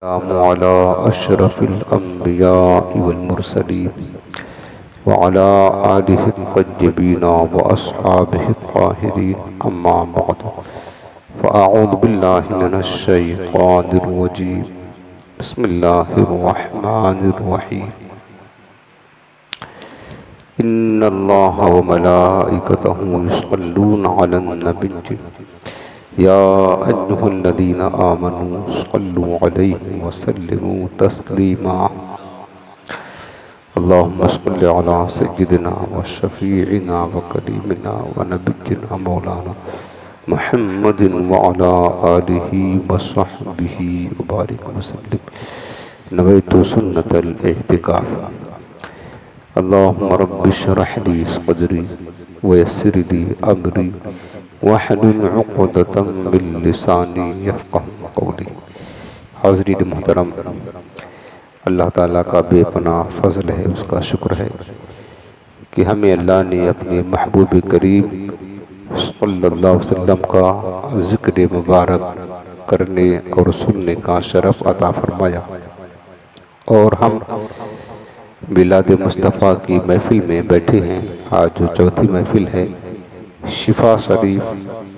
السلام على أشرف الأنبياء والمرسلين وعلى آله الطيبين وأصحابه الطاهرين أما بعد فأعوذ بالله من الشيطان الرجيم بسم الله الرحمن الرحيم إن الله وملائكته يصلون على النبي يا أيها الذين آمنوا صلوا عليه وسلموا تسليما اللهم صل على سيدنا وشفيعنا وكريمنا ونبينا مولانا محمد وعلى آله وصحبه وبارك وسلم نويت سنة الاعتكاف اللهم رب اشرح لي صدري ويسر لي أمري واحلل عقدة من لسانی یفقہوا قولی۔ حاضرین محترم، اللہ تعالیٰ کا بے پناہ فضل ہے، اس کا شکر ہے کہ ہمیں اللہ نے اپنے محبوب کریم صلی اللہ علیہ وسلم کا ذکر مبارک کرنے اور سننے کا شرف عطا فرمایا، اور ہم میلاد مصطفیٰ کی محفل میں بیٹھے ہیں۔ آج جو چوتھی محفل ہے، شفا شریف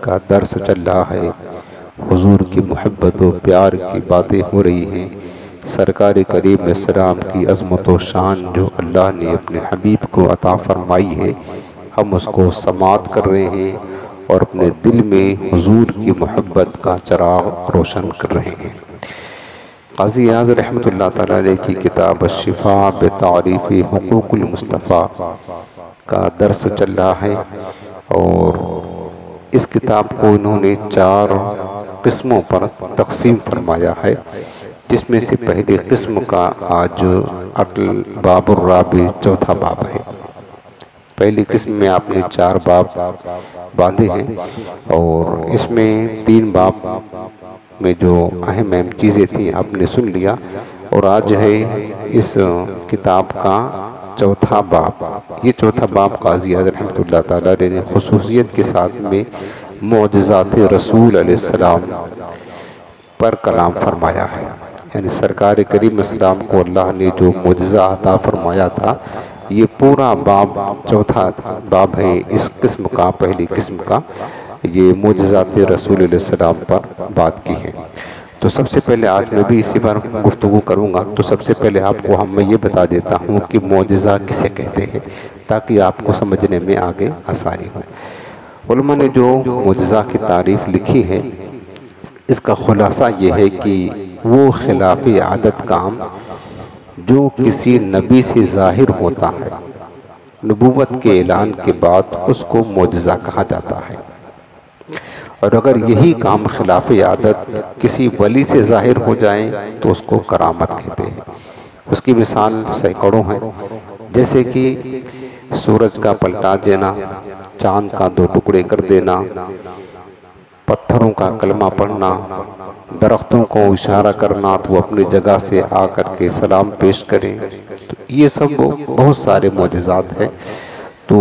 کا درس چل رہا ہے، حضور کی محبت و پیار کی باتیں ہو رہی ہیں، سرکار کریم علیہ السلام کی عظمت و شان جو اللہ نے اپنے حبیب کو عطا فرمائی ہے، ہم اس کو سماعت کر رہے ہیں اور اپنے دل میں حضور کی محبت کا چراغ روشن کر رہے ہیں۔ قاضی اعظم رحمۃ اللہ تعالیٰ علیہ کی کتاب الشفا بتعریف حقوق المصطفیٰ کا درس چل رہا ہے، اور اس کتاب کو انہوں نے 4 قسموں پر تقسیم فرمایا ہے، جس میں سے پہلی قسم کا آج باب الرابع چوتھا باب ہے۔ پہلی قسم میں آپ نے 4 باب باندھے ہیں، اور اس میں 3 باب میں جو اہم چیزیں تھیں آپ نے سن لیا، اور آج ہے اس کتاب کا چوتھا باب۔ یہ چوتھا باب قاضی اعظم رحمۃ اللہ تعالیٰ نے خصوصیت کے ساتھ میں معجزات رسول علیہ السلام پر کلام فرمایا ہے، یعنی سرکار کریم علیہ السلام کو اللہ نے جو معجزہ عطا فرمایا تھا، یہ پورا باب چوتھا باب ہے اس قسم کا، پہلی قسم کا یہ معجزات رسول علیہ السلام پر بات کی ہے۔ تو سب سے پہلے آج میں بھی اسی پر گفتگو کروں گا، تو سب سے پہلے آپ کو میں یہ بتا دیتا ہوں کہ معجزہ کسے کہتے ہیں، تاکہ آپ کو سمجھنے میں آگے آسانی ہو۔ علماء نے جو معجزہ کی تعریف لکھی ہے، اس کا خلاصہ یہ ہے کہ وہ خلاف عادت کام جو کسی نبی سے ظاہر ہوتا ہے، نبوت کے اعلان کے بعد اس کو معجزہ کہا جاتا ہے، اور اگر یہی کام خلاف عادت کسی ولی سے ظاہر ہو جائیں تو اس کو کرامت کہتے ہیں۔ اس کی مثال سینکڑوں ہیں، جیسے کہ سورج کا پلٹا دینا، چاند کا 2 ٹکڑے کر دینا، پتھروں کا کلمہ پڑھنا، درختوں کو اشارہ کرنا تو وہ اپنی جگہ سے آ کر کے سلام پیش کریں، تو یہ سب بہت سارے معجزات ہیں۔ تو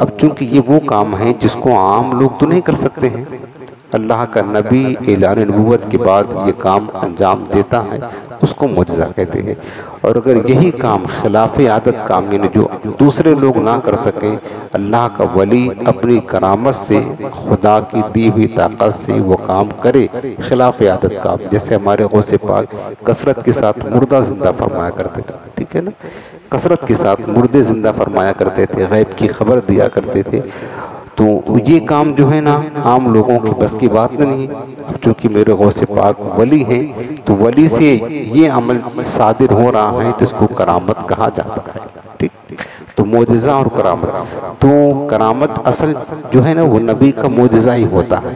اب چونکہ یہ وہ کام ہیں جس کو عام لوگ تو نہیں کر سکتے ہیں، اللہ کا نبی اعلان نبوت کے بعد یہ کام انجام دیتا ہے، اس کو معجزہ کہتے ہیں۔ اور اگر یہی کام خلاف عادت کام، یعنی جو دوسرے لوگ نہ کر سکیں، اللہ کا ولی اپنی کرامت سے، خدا کی دی ہوئی طاقت سے وہ کام کرے خلاف عادت کام، جیسے ہمارے غوث پاک کثرت کے ساتھ مردہ زندہ فرمایا کرتے تھے، ٹھیک ہے نا، کثرت کے ساتھ مردے زندہ فرمایا کرتے تھے، غیب کی خبر دیا کرتے تھے۔ تو یہ کام جو ہے نا عام لوگوں کی بس کی بات نہیں ہے۔ اب چونکہ میرے غوث پاک ولی ہیں، تو ولی سے یہ عمل صادر ہو رہا ہے جس کو کرامت کہا جاتا ہے، ٹھیک۔ تو معجزہ اور کرامت، تو کرامت اصل جو ہے نا وہ نبی کا معجزہ ہی ہوتا ہے،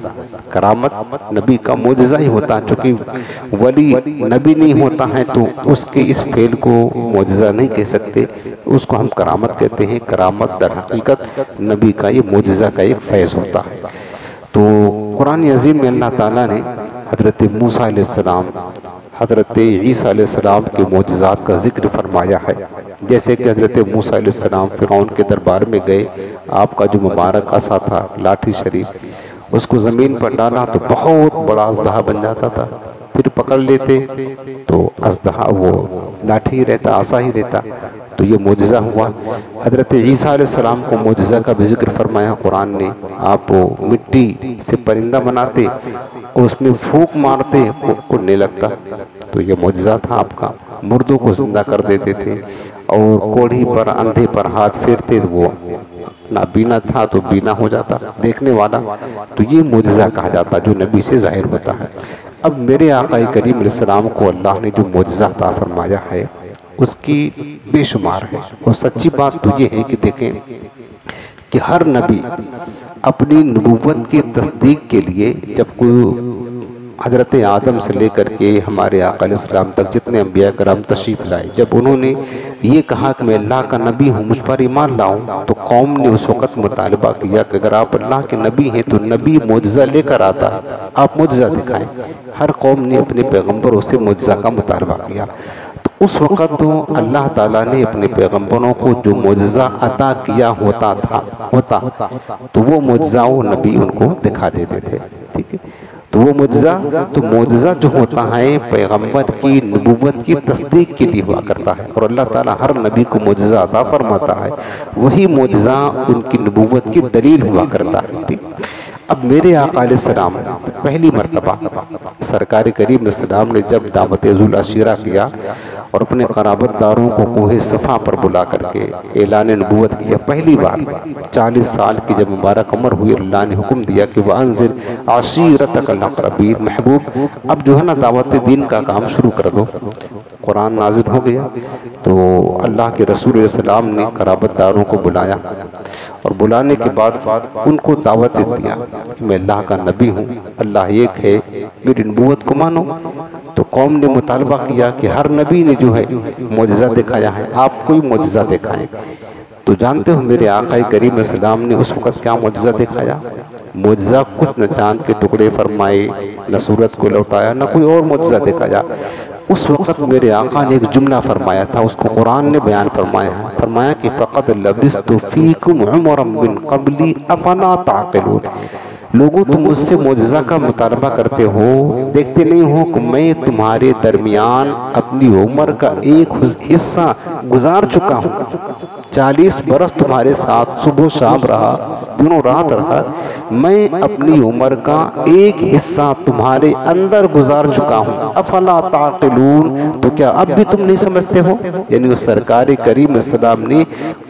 کرامت نبی کا معجزہ ہی ہوتا ہے، چونکہ ولی نبی نہیں ہوتا ہے تو اس کے اس فعل کو معجزہ نہیں کہہ سکتے، اس کو ہم کرامت کہتے ہیں۔ کرامت در حقیقت نبی کا یہ معجزہ کا ایک فیض ہوتا ہے۔ تو قرآن عظیم میں اللہ تعالیٰ نے حضرت موسیٰ علیہ السلام، حضرت عیسیٰ علیہ السلام کے معجزات کا ذکر فرمایا ہے، جیسے کہ حضرت موسیٰ علیہ السلام فرعون کے دربار میں گئے، آپ کا جو مبارک عصا تھا، لاٹھی شریف، اس کو زمین پر ڈالا تو بہت بڑا اژدہا بن جاتا تھا، پھر پکڑ لیتے تو ازدہا وہ لاٹھی رہتا، عصا ہی رہتا، تو یہ معجزہ ہوا۔ حضرت عیسیٰ علیہ السلام کو معجزہ کا بھی ذکر فرمایا قرآن نے، آپ مٹی سے پرندہ بناتے، اس میں پھونک مارتے، اڑنے لگتا، تو یہ معجزہ تھا آپ کا۔ مردوں کو زندہ کر دیتے تھے، اور کوڑھی پر اندھے پر ہاتھ پھیرتے، وہ نابینا تھا تو بینا ہو جاتا دیکھنے والا، تو یہ معجزہ کہا جاتا جو نبی سے ظاہر ہوتا ہے۔ اب میرے آقا کریم علیہ السلام کو اللہ نے جو معجزہ عطا فرمایا ہے اس کی بے شمار ہے، اور سچی بات تو یہ ہے کہ دیکھیں کہ ہر نبی اپنی نبوت کی تصدیق کے لیے، جب کوئی حضرت آدم سے لے کر کے ہمارے آقا علیہ السلام تک جتنے انبیاء کرام تشریف لائے، جب انہوں نے یہ کہا کہ میں اللہ کا نبی ہوں، مجھ پر ایمان لاؤں، تو قوم نے اس وقت مطالبہ کیا کہ اگر آپ اللہ کے نبی ہیں تو نبی معجزہ لے کر آتا ہے، آپ معجزہ دکھائیں۔ ہر قوم نے اپنے پیغمبروں سے معجزہ کا مطالبہ کیا۔ تو اس وقت تو اللہ تعالیٰ نے اپنے پیغمبروں کو جو معجزہ عطا کیا ہوتا تو وہ معجزہ وہ نبی ان کو دکھا دیتے تھے، ٹھیک ہے۔ تو وہ معجزہ جو ہوتا ہے پیغمبر کی نبوت کی تصدیق کے لیے ہوا کرتا ہے، اور اللہ تعالیٰ ہر نبی کو معجزہ عطا فرماتا ہے، وہی معجزہ ان کی نبوت کی دلیل ہوا کرتا ہے، ٹھیک۔ اب میرے آقا علیہ السلام پہلی مرتبہ سرکار کریم علیہ السلام نے جب دعوت ذو العشیرہ کیا اور اپنے قرابت داروں کو کوہ صفا پر بلا کر کے اعلان نبوت کیا، پہلی بار 40 سال کی جب مبارک عمر ہوئی، اللہ نے حکم دیا کہ وَأَنزِلْ عَشِيرَتَكَ الْأَقْرَبِينَ، محبوب اب جو ہے نا دعوت دین کا کام شروع کر دو۔ قرآن نازل ہو گیا تو اللہ کے رسول علیہ السلام نے قرابت داروں کو بلایا، اور بلانے کے بعد ان کو دعوت دیا کہ میں اللہ کا نبی ہوں، اللہ ایک ہے، میری نبوت کو مانو۔ تو قوم نے مطالبہ کیا کہ ہر نبی نے جو ہے معجزہ دکھایا ہے، آپ کوئی معجزہ دکھائیں۔ تو جانتے ہو میرے آقا کریم علیہ السلام نے اس وقت کیا معجزہ دکھایا؟ معجزہ کچھ نہ چاند کے ٹکڑے فرمائے، نہ سورج کو لوٹایا، نہ کوئی اور معجزہ دکھایا۔ اس وقت میرے آقا نے ایک جملہ فرمایا تھا، اس کو قرآن نے بیان فرمایا ہے، فرمایا کہ فَقَدْ لَبِثْتُ فِيكُمْ عُمَرًا مِّن قَبْلِ أَفَلَا تَعْقِلُونَ، لوگوں تم مجھ سے معجزہ کا مطالبہ کرتے ہو، دیکھتے نہیں ہو کہ میں تمہارے درمیان اپنی عمر کا ایک حصہ گزار چکا ہوں، 40 برس تمہارے ساتھ صبح و شام رہا، دنوں رات رہا، میں اپنی عمر کا ایک حصہ تمہارے اندر گزار چکا ہوں، افلا تعقلون، تو کیا اب بھی تم نہیں سمجھتے ہو؟ یعنی اس سرکار کریم علیہ السلام نے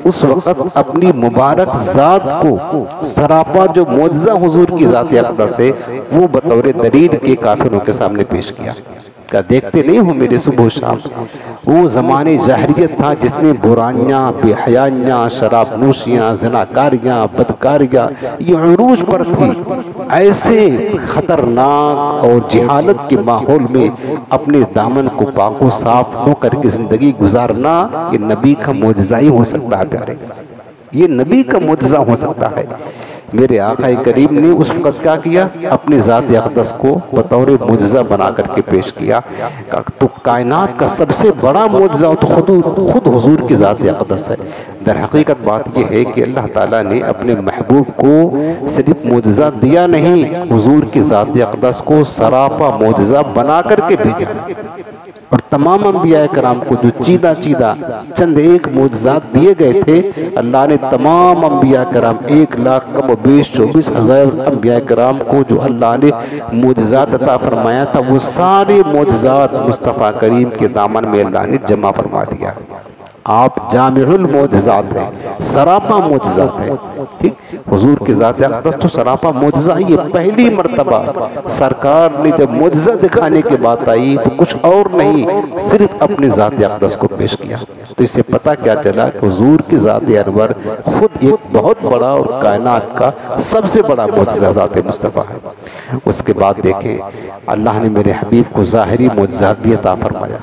اس وقت اپنی مبارک ذات کو سراپا جو معجزہ حضور کی ذات اقدس ہے وہ بطور دلیل کے کافروں کے سامنے پیش کیا۔ کیا دیکھتے نہیں ہو میرے صبح و شام؟ وہ زمانے جاہلیت تھا جس میں برائیاں، بے حیائیاں، شراب نوشیاں، زناکاریاں، بدکاریاں یہ عروج پر تھی۔ ایسے خطرناک اور جہالت کے ماحول میں اپنے دامن کو پاک و صاف ہو کر کے زندگی گزارنا یہ نبی کا معجزہ ہی ہو سکتا ہے پیارے، یہ نبی کا معجزہ ہو سکتا ہے۔ میرے آقا کریم نے اس وقت کیا کیا؟ اپنی ذات اقدس کو بطور معجزہ بنا کر کے پیش کیا۔ تو کائنات کا سب سے بڑا معجزہ تو خود حضور کی ذات اقدس ہے۔ در حقیقت بات یہ ہے کہ اللہ تعالیٰ نے اپنے محبوب کو صرف معجزہ دیا نہیں، حضور کی ذات اقدس کو سراپا معجزہ بنا کر کے بھیجا، اور تمام انبیاء کرام کو جو چیدہ چند ایک معجزات دیے گئے تھے، اللہ نے تمام انبیاء کرام 1,24,000 انبیاء کرام کو جو اللہ نے معجزات عطا فرمایا تھا وہ سارے معجزات مصطفیٰ کریم کے دامن میں اللہ نے جمع فرما دیا۔ آپ جامع المعجزات ہیں، سراپا معجزات ہیں، ٹھیک۔ حضور کی ذات اقدس تو سراپا معجزہ، یہ پہلی مرتبہ سرکار نے جب معجزہ دکھانے کے بات آئی تو کچھ اور نہیں، صرف اپنی ذات اقدس کو پیش کیا۔ تو اس سے پتہ کیا چلا کہ حضور کی ذات انور خود ایک بہت بڑا اور کائنات کا سب سے بڑا معجزہ ذات مصطفیٰ ہے۔ اس کے بعد دیکھیں اللہ نے میرے حبیب کو ظاہری معجزات بھی عطا فرمایا،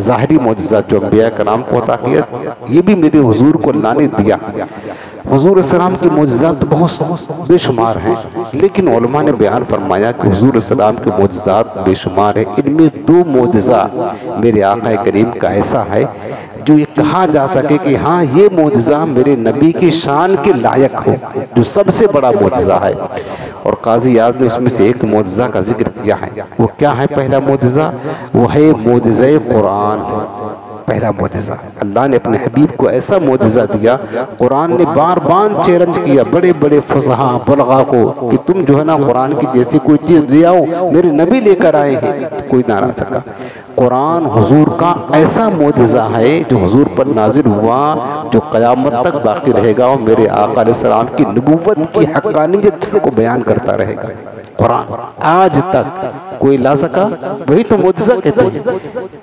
ظاہری معجزات جو انبیاء کرام کو عطا کیا یہ بھی میرے حضور کو اللہ نے دیا۔ حضور السلام کی معجزات بہت بے شمار ہیں، لیکن علماء نے بیان فرمایا کہ حضور السلام کے معجزات بے شمار ہیں، ان میں 2 معجزہ میرے آقا کریم کا ایسا ہے جو یہ کہا جا سکے کہ ہاں یہ معجزہ میرے نبی کی شان کے لائق ہو، جو سب سے بڑا معجزہ ہے۔ اور قاضی اعظم نے اس میں سے ایک معجزہ کا ذکر کیا ہے۔ وہ کیا ہے پہلا معجزہ؟ وہ ہے معجزہ قرآن۔ پہلا معجزہ اللہ نے اپنے حبیب کو ایسا معجزہ دیا، قرآن نے بار بار چیلنج کیا بڑے بڑے فصحا بلغا کو کہ تم جو ہے نا قرآن کی جیسی کوئی چیز لے آؤ، میرے نبی لے کر آئے ہیں، کوئی نہ لا سکا۔ قرآن حضور کا ایسا معجزہ ہے جو حضور پر نازل ہوا، جو قیامت تک باقی رہے گا اور میرے آقا علیہ السلام کی نبوت کی حقانیت کو بیان کرتا رہے گا۔ قرآن آج تک کوئی لا سکا؟ وہی تو معجزہ کہتے ہیں۔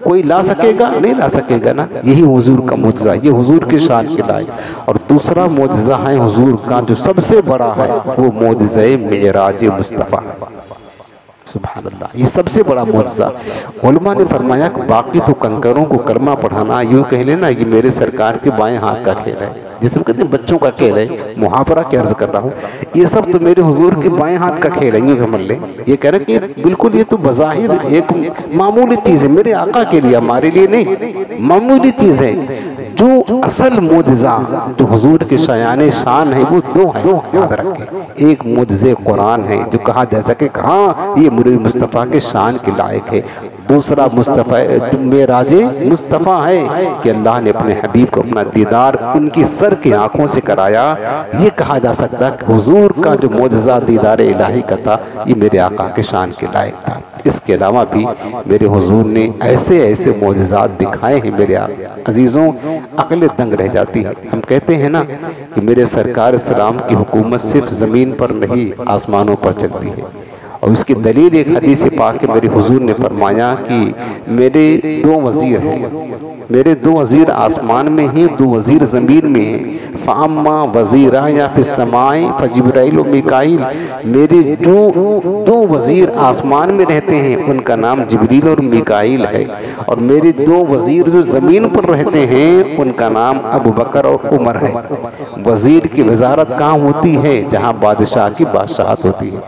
کوئی لا سکے گا؟ نہیں لا سکے گا نا۔ یہی حضور کا معجزہ، یہ حضور کی شان کے لائق۔ اور دوسرا معجزہ ہے حضور کا جو سب سے بڑا ہے، وہ معجزہ معراج مصطفیٰ۔ سبحان اللہ، یہ سب سے بڑا معجزہ۔ علماء نے فرمایا کہ باقی تو کنکروں کو کلمہ پڑھانا، یوں کہہ لینا یہ میرے سرکار کے بائیں ہاتھ کا کھیل ہے، جس میں کہتے ہیں بچوں کا کھیل ہے، محاورہ کی عرض کر رہا ہوں، یہ سب تو میرے حضور کے بائیں ہاتھ کا کھیل ہے، یوں سمجھ لیں۔ یہ کہہ رہے کہ بالکل یہ تو بظاہر ایک معمولی چیز ہے میرے آقا کے لیے، ہمارے لیے نہیں، معمولی چیز ہے۔ جو اصل معجزہ جو حضور کے شان ہے وہ 2 ہیں، یاد رکھیں۔ ایک معجزہ قرآن ہے جو کہا جا سکے کہ ہاں یہ میرے مصطفیٰ کے شان کے لائق ہے۔ دوسرا معراج مصطفیٰ ہے کہ اللہ نے اپنے حبیب کو اپنا دیدار ان کی سر کی آنکھوں سے کرایا۔ یہ کہا جا سکتا کہ حضور کا جو معجزہ دیدار الہی کا تھا، یہ میرے آقا کے شان کے لائق تھا۔ اس کے علاوہ بھی میرے حضور نے ایسے ایسے معجزات دکھائے ہیں میرے عزیزوں، عقل دنگ رہ جاتی ہے۔ ہم کہتے ہیں نا کہ میرے سرکار اسلام کی حکومت صرف زمین پر نہیں آسمانوں پر چلتی ہے، اور اس کی دلیل ایک حدیث پاک کے میرے حضور نے فرمایا کہ میرے 2 وزیر ہیں، میرے 2 وزیر آسمان میں ہیں، 2 وزیر زمین میں ہیں۔ فَأَمَّا وَزِيرَا يَا فِي السَّمَاءِ فَجِبْرَائِيلُ وَمِيكَائِيلُ، میرے جو 2 وزیر آسمان میں رہتے ہیں ان کا نام جبریل اور میکائیل ہے، اور میرے 2 وزیر جو زمین پر رہتے ہیں ان کا نام ابوبکر اور عمر ہے۔ وزیر کی وزارت کہاں ہوتی ہے؟ جہاں بادشاہ کی بادشاہت ہوتی ہے،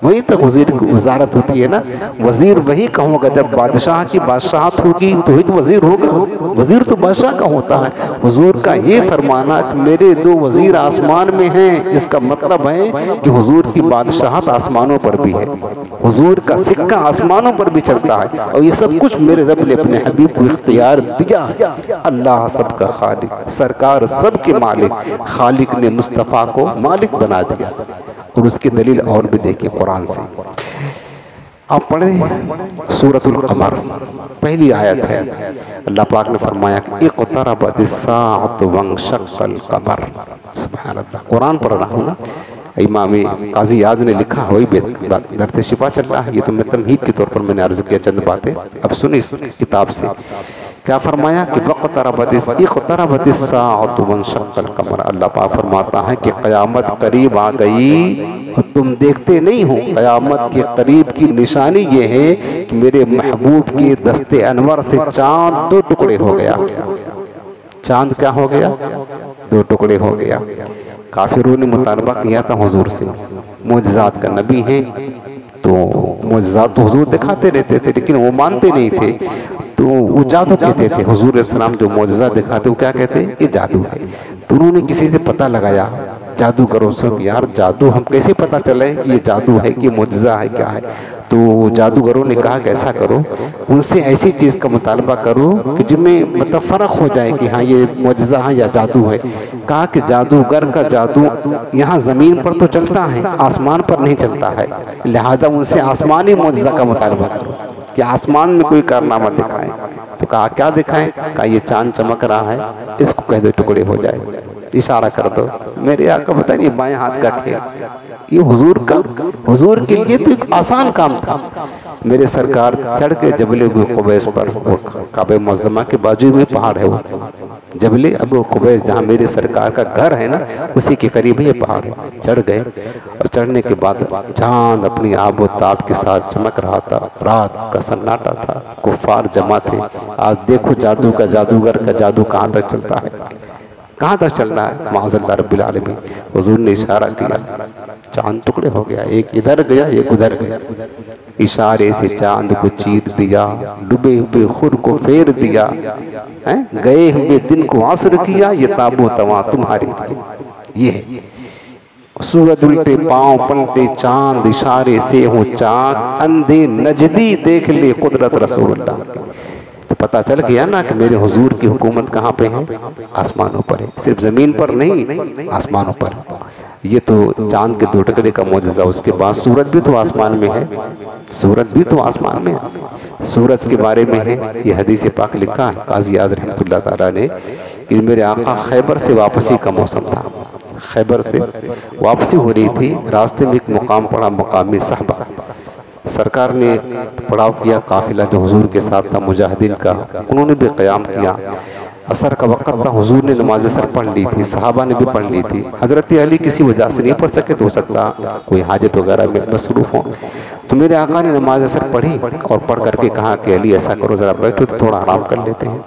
وہی تک وزیر کی وزارت ہوتی ہے نا۔ وزیر وہی کا ہوگا جب بادشاہ کی بادشاہت ہوگی تو ہی تو وزیر ہوگا، وزیر تو بادشاہ کا ہوتا ہے۔ حضور کا یہ فرمانا کہ میرے 2 وزیر آسمان میں ہیں، اس کا مطلب ہے کہ حضور کی بادشاہت آسمانوں پر بھی ہے، حضور کا سکہ آسمانوں پر بھی چلتا ہے، اور یہ سب کچھ میرے رب نے اپنے حبیب کو اختیار دیا۔ اللہ سب کا خالق، سرکار سب کے مالک، خالق نے مصطفیٰ کو مالک بنا دیا۔ اور اس کی دلیل اور بھی دیکھیں قرآن سے، آپ پڑھیں سورۃ القمر، پہلی آیت ہے، اللہ پاک نے فرمایا کہ اقتربت الساعۃ وانشق القمر۔ سبحان اللہ، قرآن پڑھ رہا ہوں نا، امام قاضی اعظم نے لکھا، وہی درس شفا چل رہا ہے، یہ تو میں تمہید کے طور پر میں نے عرض کیا چند باتیں، اب سنیں اس کتاب سے کیا فرمایا کہ اقتربت الساعۃ وانشق القمر۔ اللہ پاک فرماتا ہے کہ قیامت قریب آ گئی اور تم دیکھتے نہیں ہو۔ قیامت کے قریب کی نشانی یہ ہے کہ میرے محبوب کے دست انور سے چاند 2 ٹکڑے ہو گیا۔ چاند کیا ہو گیا؟ 2 ٹکڑے ہو گیا۔ کافروں نے مطالبہ کیا تھا حضور سے، معجزات کا نبی ہیں تو معجزات تو حضور دکھاتے رہتے تھے، لیکن وہ مانتے نہیں تھے، تو وہ جادو کہتے تھے۔ حضور علیہ السلام جو معجزہ دکھاتے وہ کیا کہتے ہیں؟ یہ جادو ہے۔ تو انہوں نے کسی سے پتہ لگایا، جادوگروں سے، یار جادو ہم کیسے پتہ چلے کہ یہ جادو ہے کہ معجزہ ہے کیا ہے؟ تو جادوگروں نے کہا کہ ایسا کرو، ان سے ایسی چیز کا مطالبہ کرو کہ جن میں مطلب فرق ہو جائے کہ ہاں یہ معجزہ ہے یا جادو ہے۔ کہا کہ جادوگر کا جادو یہاں زمین پر تو چلتا ہے، آسمان پر نہیں چلتا ہے، لہذا ان سے آسمانی معجزہ کا مطالبہ کرو کہ آسمان میں کوئی کارنامہ دکھائیں۔ تو کہا کیا دکھائیں؟ کہا یہ چاند چمک رہا ہے، اس کو کہہ دو ٹکڑے ہو جائے، اشارہ کر دو۔ میرے آقا بتائیں یہ بائیں ہاتھ کا کھیل، یہ حضور کے لیے تو ایک آسان کام تھا۔ میرے سرکار چڑھ کے جبل ابو قبیس پر، وہ کعبہ معظمہ کے بازو میں پہاڑ ہے، وہ جبل ابو قبیس جہاں میرے سرکار کا گھر ہے نا، اسی کے قریب یہ پہاڑ ہے۔ چڑھ گئے اور چڑھنے کے بعد چاند اپنی آب و تاب کے ساتھ چمک رہا تھا، رات کا سناٹا تھا، کفار جمع تھے۔ آج دیکھو جادو کا، جادوگر کا جادو کہاں تک چلتا ہے، کہاں تک چل رہا ہے؟ معاذ اللہ رب العالمین۔ حضور نے اشارہ کیا، چاند ٹکڑے ہو گیا، ایک ادھر گیا ایک ادھر گیا، اشارے سے چاند کو چیر دیا، ڈوبے ہوئے خور کو پھیر دیا، گئے ہوئے دن کو عصر کیا، یہ تاب و تواں تمہارے لیے۔ یہ ہے سورج الٹے پاؤں پلٹے چاند اشارے سے ہو چاک، اندھے نجدی دیکھ لے قدرت رسول اللہ۔ تو پتہ چل گیا نا کہ میرے حضور کی حکومت کہاں پہ ہے؟ آسمانوں پر ہے، صرف زمین پر نہیں، آسمانوں پر۔ یہ تو چاند کے 2 ٹکڑے کا معجزہ۔ اس کے بعد سورج بھی تو آسمان میں ہے، سورج بھی تو آسمان میں ہے۔ سورج کے بارے میں ہے یہ حدیث پاک لکھا ہے قاضی اعظم رحمۃ اللہ تعالیٰ نے کہ میرے آقا خیبر سے واپسی کا موسم تھا، خیبر سے واپسی ہو رہی تھی، راستے میں ایک مقام پڑا، مقامی صحبہ۔ سرکار نے پڑاؤ کیا، قافلہ جو حضور کے ساتھ تھا مجاہدین کا، انہوں نے بھی قیام کیا۔ عصر کا وقت تھا، حضور نے نماز عصر پڑھ لی تھی، صحابہ نے بھی پڑھ لی تھی۔ حضرت علی کسی وجہ سے نہیں پڑھ سکے، تو ہو سکتا کوئی حاجت وغیرہ میں مصروف ہوں، تو میرے آقا نے نماز عصر پڑھی اور پڑھ کر کے کہا کہ علی ایسا کرو، ذرا بیٹھو تو تھوڑا آرام کر لیتے ہیں۔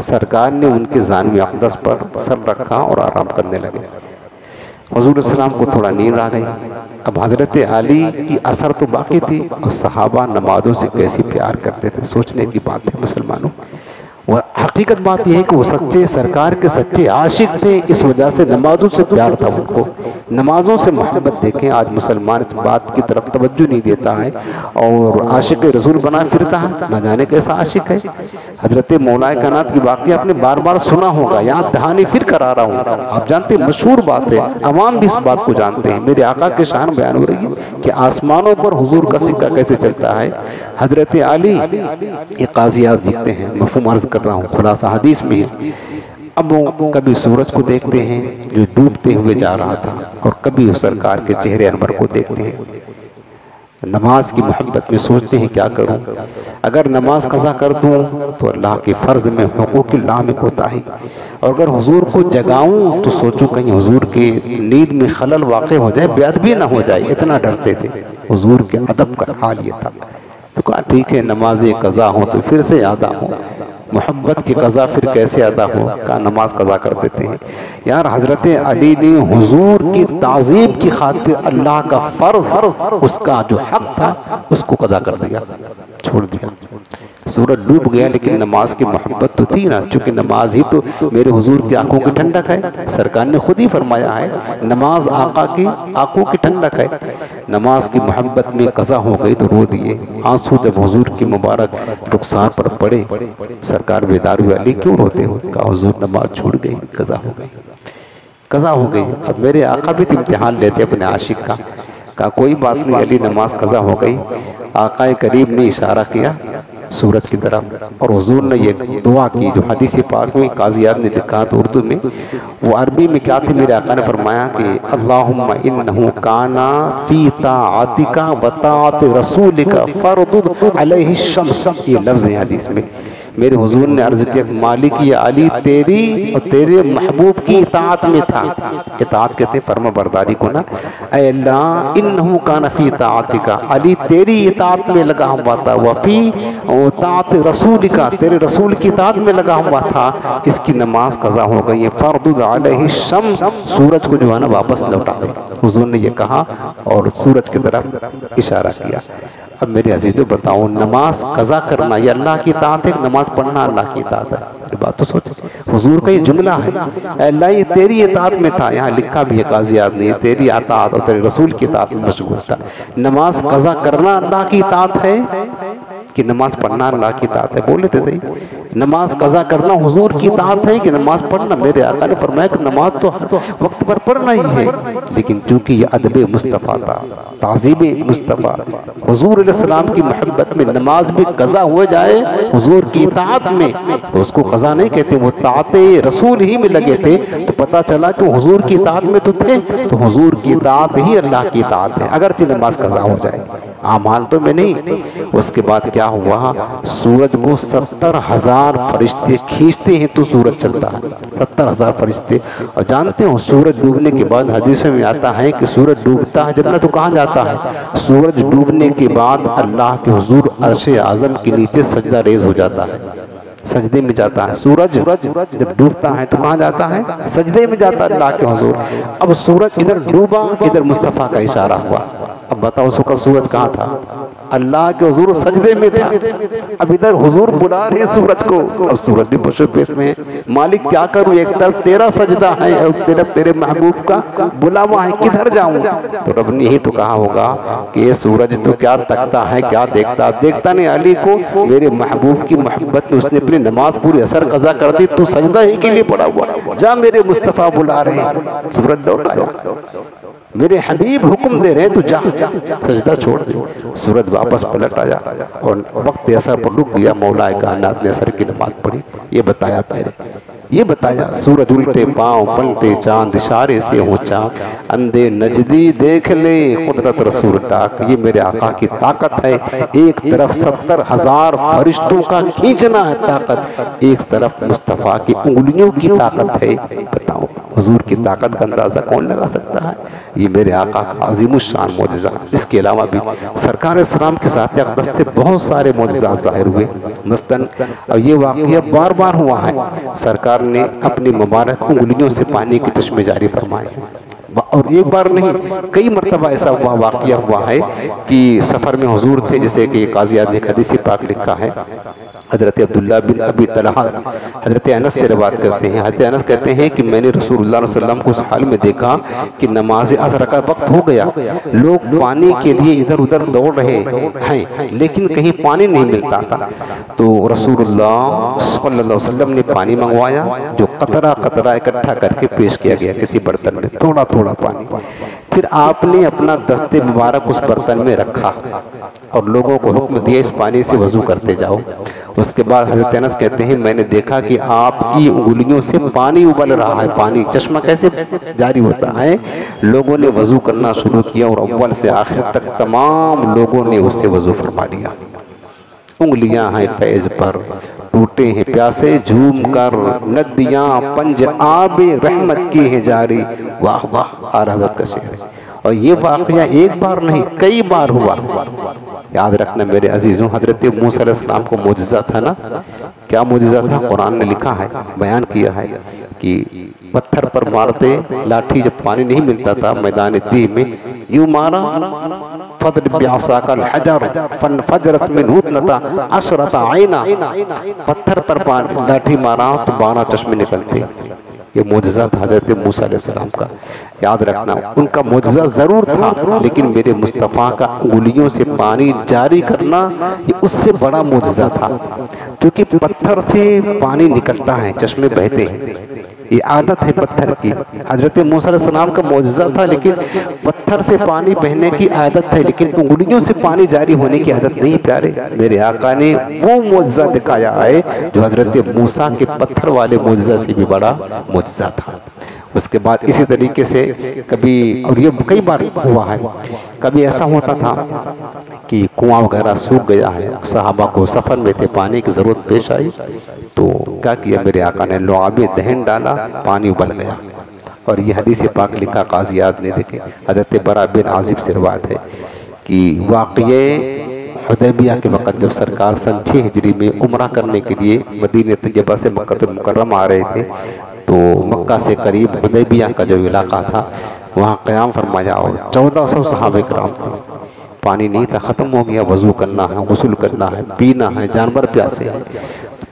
سرکار نے ان کے جانب اقدس پر سر رکھا اور آرام کرنے لگے۔ حضور علیہ السلام کو تھوڑا نیند آ گئی۔ اب حضرت علی کی اثر تو باقی تھی، اور صحابہ نمازوں سے کیسی پیار کرتے تھے، سوچنے کی بات ہے مسلمانوں۔ اور حقیقت بات یہ ہے کہ وہ سچے سرکار کے سچے عاشق تھے، اس وجہ سے نمازوں سے پیار تھا ان کو، نمازوں سے محبت۔ دیکھیں آج مسلمان اس بات کی طرف توجہ نہیں دیتا ہے اور عاشق رسول بنا پھرتا ہے، نہ جانے کیسا عاشق ہے۔ حضرت مولا کائنات کی واقعہ آپ نے بار بار سنا ہوگا، یہاں دہانی پھر کرا رہا ہوں، آپ جانتے ہیں مشہور بات ہے، عوام بھی اس بات کو جانتے ہیں۔ میرے آقا کے شان بیان ہو رہی ہے کہ آسمانوں پر حضور کا سکہ کیسے چلتا ہے۔ حضرت علی یہ قاضیات لکھتے ہیں، مفہوم عرض کر رہا ہوں، خلاصہ حدیث میں ہے۔ اب وہ کبھی سورج کو دیکھتے ہیں جو ڈوبتے ہوئے جا رہا تھا، اور کبھی سرکار کے چہرے انور کو دیکھتے ہیں۔ نماز کی محبت میں سوچتے ہیں کیا کروں، اگر نماز قضا کر دوں تو اللہ کے فرض میں حقوق اللہ میں کوتاہی، اور اگر حضور کو جگاؤں تو سوچوں کہیں حضور کی نیند میں خلل واقع ہو جائے، بے ادبی نہ ہو جائے، اتنا ڈرتے تھے۔ حضور کے ادب کا حال یہ تھا۔ تو کہا ٹھیک ہے، نماز قضا ہو تو پھر سے ادا ہو، محبت کی قضا پھر کیسے ادا ہو؟ کہا نماز قضا کر دیتے ہیں۔ یار حضرت علی نے حضور کی تعظیم کی خاطر اللہ کا فرض، اس کا جو حق تھا اس کو قضا کر دیا، چھوڑ دیا۔ سورج ڈوب گیا لیکن نماز کی محبت تو تھی نا، چونکہ نماز ہی تو میرے حضور کی آنکھوں کی ٹھنڈک ہے۔ سرکار نے خود ہی فرمایا ہے نماز آقا کی آنکھوں کی ٹھنڈک ہے۔ نماز کی محبت میں قضا ہو گئی تو رو دیے، آنسو جب حضور کی مبارک رخسار پر پڑے، سرکار بیدار ہوئے، علی کیوں روتے ہو؟ کہا حضور نماز چھوڑ گئی، قضا ہو گئی، قضا ہو گئی۔ اب میرے آقا بھی امتحان لیتے اپنے عاشق کا، کہا کوئی بات نہیں علی، نماز قضا ہو گئی۔ آقا کریم نے اشارہ کیا سورج کی طرف، اور حضور نے یہ دعا کی جو حدیث پاک میں قاضیات نے لکھا تو اردو میں، وہ عربی میں کیا تھی؟ میرے آقا نے فرمایا کہ اللہم انہو کانا فی طاعتک و طاعت رسولک فردد علیہ الشمس، یہ لفظ ہے حدیث میں۔ میرے حضور نے عرض کیا کہ مالک یہ علی تیری اور تیرے محبوب کی اطاعت میں تھا، اطاعت کہتے فرما برداری کو نا، اے اللہ انہو کان فی اطاعتک، علی تیری اطاعت میں لگا ہوا تھا، وفی اطاعت رسولک، تیرے رسول کی اطاعت میں لگا ہوا تھا، اس کی نماز قضا ہو گئی ہے، فردد علیہ الشمس، سورج کو جو ہے نا واپس لوٹا دے۔ حضور نے یہ کہا اور سورج کی طرف اشارہ کیا۔ اب میرے عزیزو بتاؤ، نماز قضا کرنا یہ اللہ کی اطاعت ہے، نماز پڑھنا اللہ کی اطاعت ہے؟ یہ بات تو سوچیں، حضور کا یہ جملہ ہے، اے اللہ یہ تیری اطاعت میں تھا، یہاں لکھا بھی ہے قاضیات نے، تیری اطاعت اور تیرے رسول کی اطاعت میں مشغول تھا۔ نماز قضا کرنا اللہ کی اطاعت ہے کہ نماز پڑھنا اللہ کی اطاعت ہے؟ بولے تھے صحیح، نماز قضا کرنا حضور کی اطاعت ہے کہ نماز پڑھنا؟ میرے آقا نے فرمایا کہ نماز تو ہر وقت پر پڑھنا ہی ہے، لیکن چونکہ یہ ادب مصطفیٰ تھا، تعظیم مصطفیٰ، حضور علیہ السلام کی محبت میں نماز بھی قضا ہو جائے حضور کی اطاعت میں تو اس کو قضا نہیں کہتے، وہ طاعت رسول ہی میں لگے تھے، تو پتہ چلا کہ حضور کی اطاعت میں تو تھے، تو حضور کی اطاعت ہی اللہ کی اطاعت ہے، اگرچہ نماز قضا ہو جائے، اعمال تو میں نہیں۔ اس کے بعد کیا ہوا؟ سورج کو 70,000 فرشتے کھینچتے ہیں تو سورج چلتا ہے، 70,000 فرشتے۔ اور جانتے ہو سورج ڈوبنے کے بعد حدیثوں میں آتا ہے کہ سورج ڈوبتا ہے جب نہ تو کہاں جاتا ہے؟ سورج ڈوبنے کے بعد اللہ کے حضور عرش اعظم کے نیچے سجدہ ریز ہو جاتا ہے۔ سجدے میں جاتا ہے. سورج جب ڈوبتا ہے تو کہاں جاتا ہے؟ سجدے میں جاتا ہے اللہ کے حضور. اب سورج ادھر ڈوبا، ادھر مصطفیٰ کا اشارہ ہوا. اب بتاؤ اس وقت سورج کہاں تھا؟ اللہ کے حضور سجدے میں تھا. اب ادھر حضور بلا رہے سورج کو. اب سورج بھی مشبت میں، مالک کیا کروں، ایک طرف تیرا سجدہ ہے اور ایک طرف تیرے محبوب کا بلاوا ہے، کدھر جاؤں؟ تو رب نے ہی تو کہا ہوگا کہ یہ سورج تو کیا تکتا ہے، کیا دیکھتا نہیں علی کو. میرے محبوب کی محبت میں اس نے اپنی نماز پوری اثر قضا کر دی، تو سجدہ ہی کے لیے پڑا ہوا. جا میرے مصطفیٰ بلا رہے ہیں. سورج لوٹ آیا، میرے حبیب حکم دے رہے ہیں تو جا، سجدہ چھوڑ دے. سورج واپس پلٹ آیا اور وقت اثر پر رک گیا. مولا کائنات نے اثر کی نماز پڑھی. یہ بتایا پہلے، یہ بتایا سورج الٹے پاؤں پلٹے چاند اشارے سے ہو چاک، اندھے نجدی دیکھ لے قدرت رسول ٹاک. یہ میرے آقا کی طاقت ہے. ایک طرف 70,000 فرشتوں کا کھینچنا ہے طاقت، ایک طرف مصطفیٰ کی انگلیوں کی طاقت ہے. بتاؤ حضور کی طاقت کا اندازہ کون لگا سکتا ہے؟ یہ میرے آقا کا عظیم الشان معجزہ. اس کے علاوہ بھی سرکار اسلام کے ذات اقدس سے بہت سارے معجزات ظاہر ہوئے. مثلاً یہ واقعہ بار بار ہوا ہے. سرکار نے اپنی مبارک انگلیوں سے پانی کے چشمے جاری فرمائے ہیں، اور ایک بار نہیں کئی مرتبہ ایسا واقعہ ہوا ہے کہ سفر میں حضور تھے، جیسے کہ قاضی عادل حدیث پاک لکھا ہے. حضرت عبداللہ بن ابی طلحہ حضرت انس سے روایت کرتے ہیں. حضرت انس کہتے ہیں کہ میں نے رسول اللہ علیہ وسلم کو اس حال میں دیکھا کہ نماز عصر کا وقت ہو گیا، لوگ پانی کے لیے ادھر ادھر دوڑ رہے ہیں لیکن کہیں پانی نہیں ملتا تھا. تو رسول اللہ صلی اللہ علیہ وسلم نے پانی منگوایا، جو قطرہ قطرہ اکٹھا کر کے پیش کیا گیا کسی برتن میں، تھوڑا تھوڑا پانی. پھر آپ نے اپنا دست مبارک اس برتن میں رکھا اور لوگوں کو حکم دیا اس پانی سے وضو کرتے جاؤ. اس کے بعد حضرت انس کہتے ہیں میں نے دیکھا کہ آپ کی انگلیوں سے پانی ابل رہا ہے. پانی چشمہ کیسے جاری ہوتا ہے؟ لوگوں نے وضو کرنا شروع کیا اور اول سے آخر تک تمام لوگوں نے اس سے وضو فرما لیا. انگلیاں ہیں فیض پر، ٹوٹے ہیں پیاسے جھوم کر، ندیاں پنج آب رحمت کی ہیں جاری. واہ واہ، آر حضرت کا شعر ہے. اور یہ واقعہ ایک بار نہیں کئی بار ہوا. یاد رکھنا میرے عزیزوں، حضرت موسیٰ علیہ السلام کو معجزہ تھا نا. کیا معجزہ تھا؟ قرآن نے لکھا ہے، بیان کیا ہے کہ پتھر پر مارتے لاٹھی، جب پانی نہیں ملتا تھا میدان تیہ میں، یوں مارا فَضْرِبْ بِعَصَاكَ الْحَجَرَ فَانْفَجَرَتْ مِنْهُ اثْنَتَا عَشْرَةَ عَيْنًا. پتھر پر لاٹھی مارا تو 12 چشمے نکلتے. یہ معجزہ تھا حضرت موسیٰ علیہ السلام کا. یاد رکھنا ان کا معجزہ ضرور تھا، لیکن میرے مصطفیٰ کا انگلیوں سے پانی جاری کرنا یہ اس سے بڑا معجزہ تھا. کیونکہ پتھر سے پانی نکلتا ہے، چشمے بہتے ہیں، یہ عادت ہے پتھر کی. حضرت موسیٰ علیہ السلام کا معجزہ تھا لیکن پتھر سے پانی بہنے کی عادت ہے، لیکن انگلیوں سے پانی جاری ہونے کی عادت نہیں. پیارے میرے آقا نے وہ معجزہ دکھایا ہے جو حضرت موسیٰ کے پتھر والے معجزہ سے بھی بڑا معجزہ تھا. اس کے بعد اسی طریقے سے کبھی، اور یہ کئی بار ہوا ہے، کبھی ایسا ہوتا تھا کہ کنواں وغیرہ سوکھ گیا ہے، صحابہ کو سفر میں تھے، پانی کی ضرورت پیش آئی، تو کیا کیا میرے آقا نے؟ لعاب دہن ڈالا، پانی ابل گیا. اور یہ حدیث پاک لکھا قاضی عادل نے. دیکھیں حضرت برا بن عازب سے روایت ہے کہ واقعے حدیبیہ کے وقت جب سرکار سن 6 ہجری میں عمرہ کرنے کے لیے مدینہ طیبہ سے مکہ المکرمہ آ رہے تھے، تو مکہ سے قریب حدیبیہ کا جو علاقہ تھا وہاں قیام فرمایا اور 1400 صحابہ کرام تھے. پانی نہیں تھا، ختم ہو گیا. وضو کرنا ہے، غسل کرنا ہے، پینا ہے، جانور پیاسے ہیں.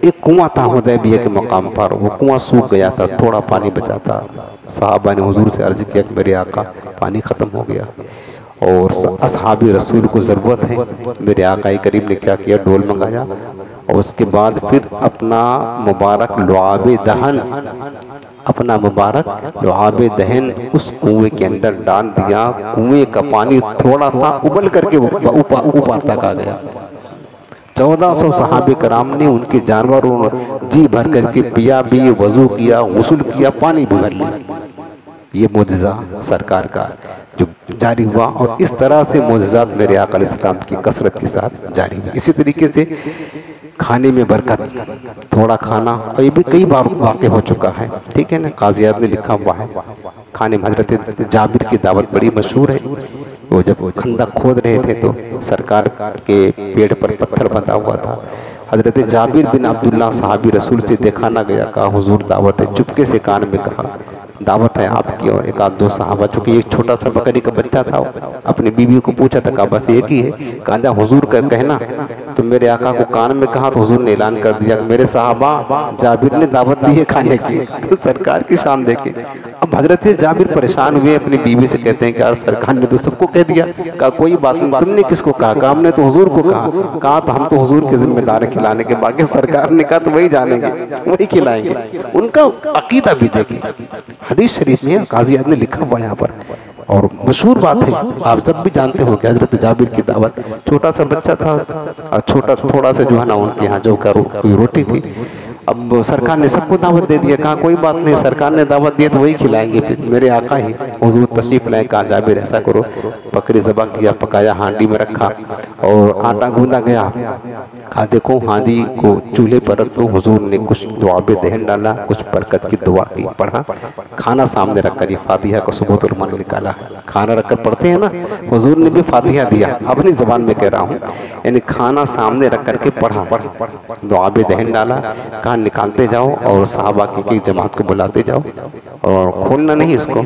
ایک کنواں تھا حدیبیہ کے مقام پر، وہ کنواں سوکھ گیا تھا، تھوڑا پانی بچا تھا. صحابہ نے حضور سے عرض کیا کہ میرے آقا پانی ختم ہو گیا اور اصحاب رسول کو ضرورت ہے. میرے آقا کریم نے کیا کیا؟ ڈول منگایا اور اس کے بعد پھر اپنا مبارک لعاب دہن، اپنا مبارک لعاب دہن اس کنویں کے اندر ڈال دیا. کنویں کا پانی تھوڑا تھا، ابل کر کے اوپر تک آ گیا. 1400 صحابہ کرام نے ان کے جانوروں جی بھر کر کے پیا بھی، وضو کیا، غسل کیا، پانی بھی بھر لیا. یہ معجزہ سرکار کا جو جاری ہوا، اور اس طرح سے معجزات میرے آقا علیہ السلام کی کثرت کے ساتھ جاری ہوئی. اسی طریقے سے کھانے میں برکت، تھوڑا کھانا، اور یہ بھی کئی بار واقع ہو چکا ہے. ٹھیک ہے نا، قاضی عادل نے لکھا ہوا ہے. کھانے میں حضرت جابر کی دعوت بڑی مشہور ہے. وہ جب خندق کھود رہے تھے تو سرکار کے پیڑ پر پتھر بندھا ہوا تھا، حضرت جابر بن عبداللہ صحابی رسول سے دیکھا نہ گیا، کہا حضور دعوت ہے، چپکے سے کان میں کہا دعوت ہے آپ کی اور ایک آدھ دو صحابہ، چونکہ ایک چھوٹا سا بکری کا بچہ تھا، اپنی بیوی کو پوچھا تھا، کہا بس ایک ہی ہے، کہا جا حضور کا کہنا تو میرے آقا کو کان میں کہا تو حضور نے اعلان کر دیا کہ میرے صحابہ جابر نے دعوت دی ہے کھانے کی۔ سرکار کی شان دیکھیں۔ اب حضرت جابر پریشان ہوئے، اپنی بیوی سے کہتے ہیں کہ یار سرکار نے تو سب کو کہہ دیا، کہا کوئی بات نہیں، تم نے کس کو کہا؟ کہا ہم نے تو حضور کو کہا۔ کہا تو ہم تو حضور کے ذمہ دار ہیں کھلانے کے، باقی سرکار نے کہا تو وہی جانیں گے، وہی کھلائیں گے۔ ان کا عقیدہ بھی دیکھیں، حدیث شریف میں قاضی عیاض نے لکھا ہوا یہاں پر، اور مشہور بات ہے، آپ سب بھی جانتے ہو کہ حضرت جابر کی دعوت، چھوٹا سا بچہ تھا، چھوٹا تھوڑا سا جو ہے نا ان کے ہاں جو کوئی روٹی تھی، اب سرکار نے سب کو دعوت دے دیا، کہا کوئی بات نہیں، سرکار نے دعوت دی تو وہی کھلائیں گے، پھر میرے آقا ہی حضور تشریف لائے، کہا جابر ایسا کرو، بکری ذبح کیا، پکایا، ہانڈی میں رکھا اور آٹا گوندھا گیا، کہا دیکھو ہانڈی کو چولہے پر رکھ دو، حضور نے کچھ دعاب دہن ڈالا، کچھ برکت کی دعا کی، پڑھا، کھانا سامنے رکھ کر، یہ فاتحہ کا ثبوت علماء نے نکالا، کھانا رکھ کر پڑھتے ہیں نا، حضور نے بھی فاتحہ دیا، اپنی زبان میں کہہ رہا ہوں، یعنی کھانا سامنے رکھ کر کے پڑھا، دعاب دہن ڈالا، کہا نکالتے جاؤ اور صحابہ کی جماعت کو بلاتے جاؤ اور کھولنا نہیں اس کو،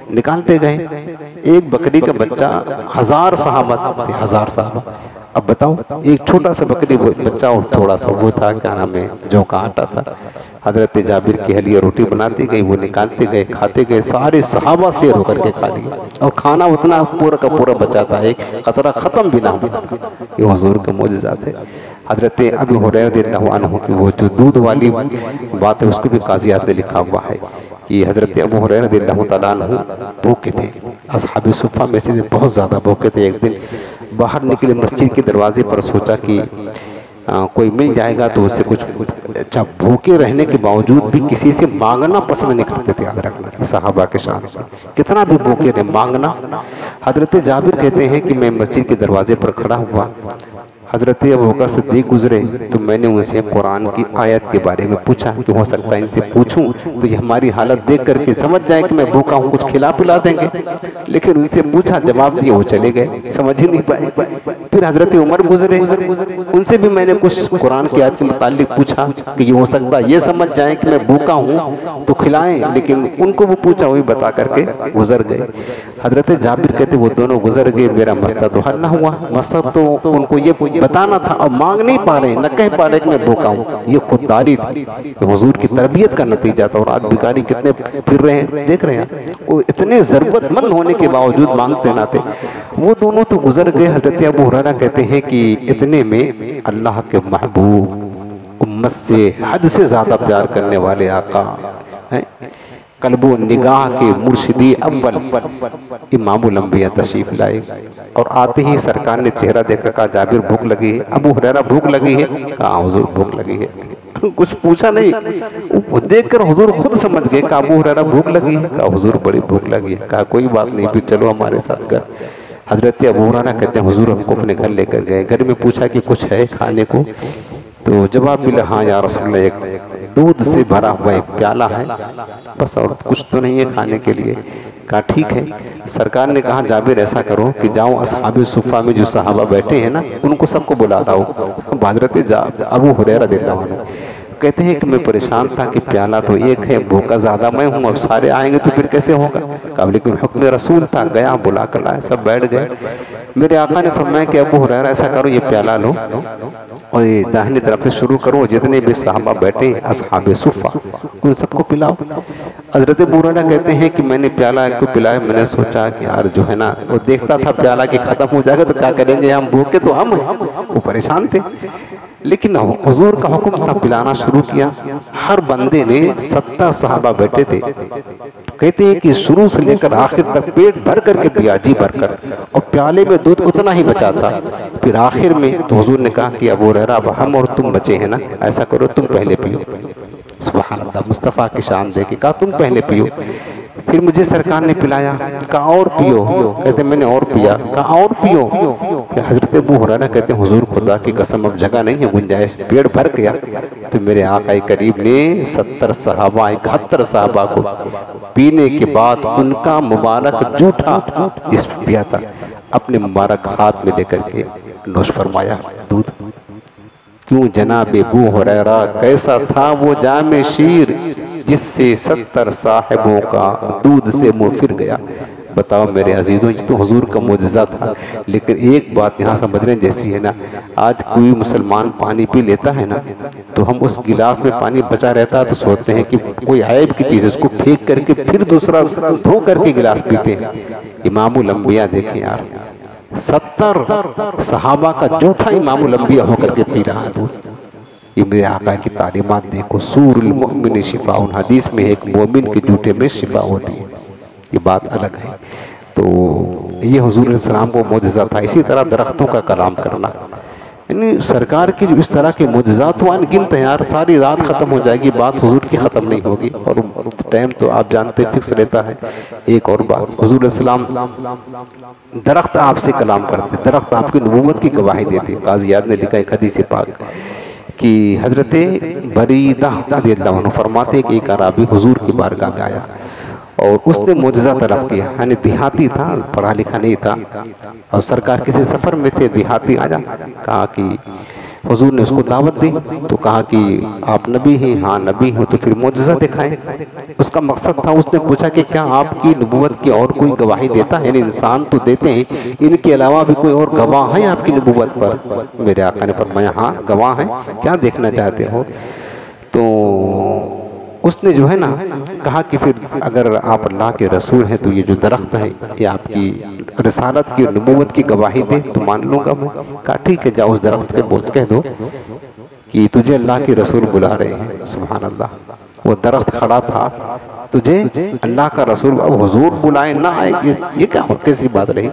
نکالتے گئے، ایک بکری کا بچہ، 1000 صحابہ تھے، 1000 صحابہ، اب بتاؤ ایک چھوٹا سا بکری بچہ اور تھوڑا سا وہ تھا، کیا نام ہے، جو کا آٹا تھا، حضرت جابر کی اہلیہ روٹی بناتی گئی، وہ نکالتے گئے، کھاتے گئے، سارے صحابہ سیر ہو کر کے کھا لیا، اور کھانا اتنا پورا کا پورا بچا تھا، ایک قطرہ ختم بھی نہ ہوا، یہ حضور کا معجزات ہے۔ حضرت ابو ہریرہ رضی اللہ عنہ کی وہ جو دودھ والی بات ہے، اس کو بھی قاضی عیاض نے لکھا ہوا ہے کہ حضرت ابو ہریرہ رضی اللہ تعالیٰ عنہ بھوکے تھے، اصحاب صفہ میں سے بہت زیادہ بھوکے تھے، ایک دن باہر نکلے مسجد کے دروازے پر، سوچا کہ کوئی مل جائے گا تو اس سے کچھ، اچھا بھوکے رہنے کے باوجود بھی کسی سے مانگنا پسند نہیں کرتے تھے، یاد رکھنا صحابہ کے شان، کتنا بھی بھوکے رہے مانگنا۔ حضرت جابر کہتے ہیں کہ میں مسجد کے دروازے پر کھڑا ہوا، حضرت ابوبکر صدیق گزرے تو میں نے ان سے قرآن کی آیت کے بارے میں پوچھا کہ ہو سکتا ہے ان سے پوچھوں تو یہ ہماری حالت دیکھ کر کے سمجھ جائیں کہ میں بھوکا ہوں، کچھ کھلا پلا دیں گے، لیکن ان سے پوچھا، جواب دیا، وہ چلے گئے، سمجھ ہی نہیں پائے۔ پھر حضرت عمر گزرے، ان سے بھی میں نے کچھ قرآن کی آیت کے متعلق پوچھا کہ یہ ہو سکتا ہے یہ سمجھ جائیں کہ میں بھوکا ہوں تو کھلائیں، لیکن ان کو وہ پوچھا، وہی بتا کر کے گزر گئے۔ حضرت جابر کہتے وہ دونوں گزر گئے، میرا مسئلہ تو حل نہ ہوا، مسئلہ تو ان کو یہ بتانا تھا اور مانگ نہیں پا رہے، نہ کہہ پا رہے کہ میں بھوکا ہوں، یہ خودداری تھی، حضور کی تربیت کا نتیجہ تھا، اور آج بھکاری کتنے پھر رہے ہیں، دیکھ رہے ہیں، وہ اتنے ضرورت مند ہونے کے باوجود مانگتے نہ تھے، وہ دونوں تو گزر گئے۔ حضرت ابو ہریرہ کہتے ہیں کہ اتنے میں اللہ کے محبوب، امت سے حد سے زیادہ پیار کرنے والے آقا، قلب و نگاہ کے مرشدی اول امام الانبیاء تشریف لائے، اور آتے ہی سرکار نے چہرہ دیکھا، کہا جابر بھوک لگی ہے؟ ابو ہریرہ بھوک لگی ہے؟ کہا حضور بھوک لگی ہے، کچھ پوچھا نہیں، وہ دیکھ کر حضور خود سمجھ گئے کہ ابو ہریرہ بھوک لگی ہے، کہا حضور بڑی بھوک لگی ہے، کہا کوئی بات نہیں، پھر چلو ہمارے ساتھ گھر۔ حضرت ابو ہریرہ کہتے ہیں حضور ہم کو اپنے گھر لے کر گئے، گھر میں پوچھا کہ کچھ ہے کھانے کو، تو جواب ملا ہاں یا رسول اللہ، ایک دودھ سے بھرا ہوا ایک پیالہ ہے، بس اور کچھ تو نہیں ہے کھانے کے لیے۔ کہا ٹھیک ہے۔ سرکار نے کہا جابر ایسا کرو کہ جاؤ اصحاب صفہ میں جو صحابہ بیٹھے ہیں نا ان کو سب کو بلاتا ہو۔ حضرت ابو ہریرہ رضی اللہ عنہ کہتے ہیں کہ میں پریشان تھا کہ پیالہ تو ایک ہے، بھوکا زیادہ میں ہوں، اب سارے آئیں گے تو پھر کیسے ہوگا؟ کہا لیکن حکم رسول تھا، گیا بلا کر لائے، سب بیٹھ گئے۔ میرے آقا نے فرمایا کہ ابو ہریرہ ایسا کرو یہ پیالہ لو اور یہ داہنی طرف سے شروع کرو، جتنے بھی صحابہ بیٹھے ہیں اصحاب صفہ ان سب کو پلاؤ۔ حضرت ابو ہریرہ کہتے ہیں کہ میں نے پیالہ کو پلایا، میں نے سوچا کہ یار جو ہے نا وہ دیکھتا تھا پیالہ کہ ختم ہو جائے گا تو کیا کریں گے، ہم بھوکے تو ہم ہیں، وہ پریشان تھے، لیکن حضور کا حکم تھا، پلانا شروع کیا۔ ہر بندے نے 70 صحابہ بیٹھے تھے، کہتے ہیں کہ شروع سے لے کر آخر تک پیٹ بھر کر کے پیا، جی بھر کر، اور پیالے میں دودھ اتنا ہی بچا تھا۔ پھر آخر میں تو حضور نے کہا کہ ابو ہریرہ اب ہم اور تم بچے ہیں نا، ایسا کرو تم پہلے پیو۔ سبحان اللہ، مصطفیٰ کی شان دیکھیں، کہا تم پہلے پیو۔ پھر مجھے سرکار نے پلایا، کہا اور پیو، کہتے میں نے اور پیا، کہا اور پیو۔ حضرت ابو ہریرہ کہتے ہیں حضور خدا کی قسم اب جگہ نہیں ہے، گنجائش، پیڑ بھر گیا۔ تو میرے آقا کریم نے 70 صحابہ 71 صحابہ کو پینے کے بعد ان کا مبارک جوٹھا جس پیا تھا اپنے مبارک ہاتھ میں لے کر کے نوش فرمایا دودھ۔ کیوں جناب ابو ہریرہ کیسا تھا وہ جام شیر جس سے 70 صاحبوں کا دودھ سے منہ پھر گیا۔ بتاؤ میرے عزیزوں، یہ تو حضور کا معجزہ تھا۔ لیکن ایک بات یہاں سمجھنے جیسی ہے نا، آج کوئی مسلمان پانی پی لیتا ہے نا تو ہم اس گلاس میں پانی بچا رہتا ہے تو سوچتے ہیں کہ کوئی عیب کی چیز ہے، اس کو پھینک کر کے پھر دوسرا دھو کر کے گلاس پیتے ہیں۔ امام الانبیاء دیکھیں یار، 70 صحابہ کا جھوٹا امام الانبیاء ہو کر کے پی رہا ہے دودھ۔ یہ میرے آقا کی تعلیمات دیکھو، سور المؤمن شفاء، حدیث میں ایک مومن کے جھوٹے میں شفا ہوتی ہے، یہ بات الگ ہے۔ تو یہ حضور علیہ السلام کو معجزہ تھا۔ اسی طرح درختوں کا کلام کرنا، یعنی سرکار کی جو اس طرح کے معجزات وہ انگنت ہیں یار، ساری رات ختم ہو جائے گی بات حضور کی ختم نہیں ہوگی، اور ٹائم تو آپ جانتے فکس رہتا ہے۔ ایک اور بات، حضور علیہ السلام درخت آپ سے کلام کرتے، درخت آپ کی نبوت کی گواہی دیتے۔ قاضی عیاض نے لکھا ایک حدیث پاک کہ حضرت بریدہ رضی اللہ عنہ فرماتے ہیں کہ ایک عرابی حضور کی بارگاہ میں آیا اور اس نے معجزہ طلب کیا، یعنی دیہاتی تھا، پڑھا لکھا نہیں تھا، اور سرکار کسی سفر میں تھے، دیہاتی آیا، کہا کہ حضور نے اس کو دعوت دی تو کہا کہ آپ نبی ہیں؟ ہاں نبی ہوں۔ تو پھر معجزہ دکھائیں۔ اس کا مقصد تھا، اس نے پوچھا کہ کیا آپ کی نبوت کی اور کوئی گواہی دیتا ہے؟ یعنی انسان تو دیتے ہیں، ان کے علاوہ بھی کوئی اور گواہ ہے آپ کی نبوت پر؟ میرے آقا نے فرمایا ہاں گواہ ہیں، کیا دیکھنا چاہتے ہو؟ تو اس نے جو ہے نا کہا کہ پھر اگر آپ اللہ کے رسول ہیں تو یہ جو درخت ہے یہ آپ کی رسالت کی نبوت کی گواہی دے تو مان لوں گا میں۔ کہا ٹھیک ہے، جاؤ اس درخت کے بول کہہ دو کہ تجھے اللہ کے رسول بلا رہے ہیں۔ سبحان اللہ، وہ درخت کھڑا تھا، تجھے اللہ کا رسول، اب حضور بلائے نہ آئے، یہ کیا کیسی بات رہی؟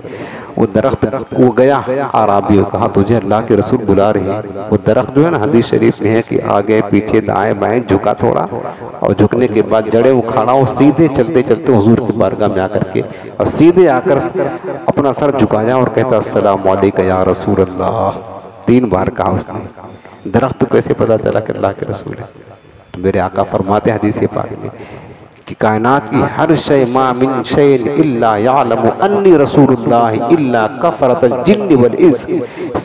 وہ درخت وہ گیا عرابی، کہا تجھے اللہ کے رسول بلا رہے ہیں۔ وہ درخت جو ہے نا حدیث شریف میں ہے کہ آگے پیچھے دائیں بائیں جھکا تھوڑا، اور جھکنے کے بعد جڑیں اکھاڑا، وہ سیدھے چلتے چلتے حضور کی بارگاہ میں آ کر کے اور سیدھے آ کر اپنا سر جھکایا اور کہتا السلام علیکم یا رسول اللہ، 3 بار کہا اس نے۔ درخت کیسے پتا چلا کہ اللہ کے رسول ہے؟ تو میرے آقا فرماتے ہیں حدیث پاک میں کہ کائنات کی ہر شے ما من شیء الا یعلم انی رسول اللہ الا کفرۃ الجن والانس،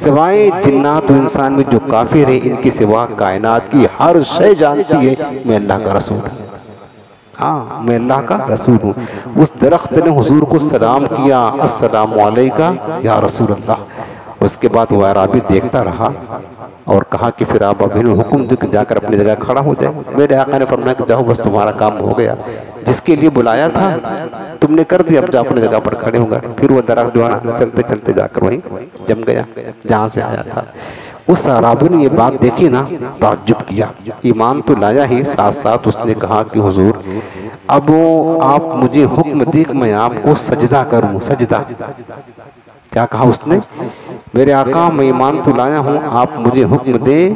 سوائے جنات و انسان میں جو کافر ہیں ان کی سوا کائنات کی ہر شے جانتی ہے میں اللہ کا رسول ہوں۔ ہاں میں اللہ کا رسول ہوں۔ اس درخت نے حضور کو سلام کیا، السلام علیکہ یا رسول اللہ۔ اس کے بعد وہ عرابی دیکھتا رہا اور کہا کہ پھر آپ ابھی حکم دے کہ جا کر اپنی جگہ کھڑا ہو جائے۔ میرے آقا نے فرمایا کہ جاؤ بس تمہارا کام ہو گیا، جس کے لیے بلایا تھا تم نے کر دیا، اب جا اپنی جگہ پر کھڑے ہو گئے۔ پھر وہ درخت جو ہے چلتے چلتے جا کر وہیں جم گیا جہاں سے آیا تھا۔ اس عرابی نے یہ بات دیکھی نا، تعجب کیا، ایمان تو لایا ہی، ساتھ ساتھ اس نے کہا کہ حضور اب آپ مجھے حکم دے کہ میں آپ کو سجدہ کروں۔ سجدہ کیا کہا اس نے؟ میرے آقا میں ایمان تو لایا ہوں، آپ مجھے حکم دیں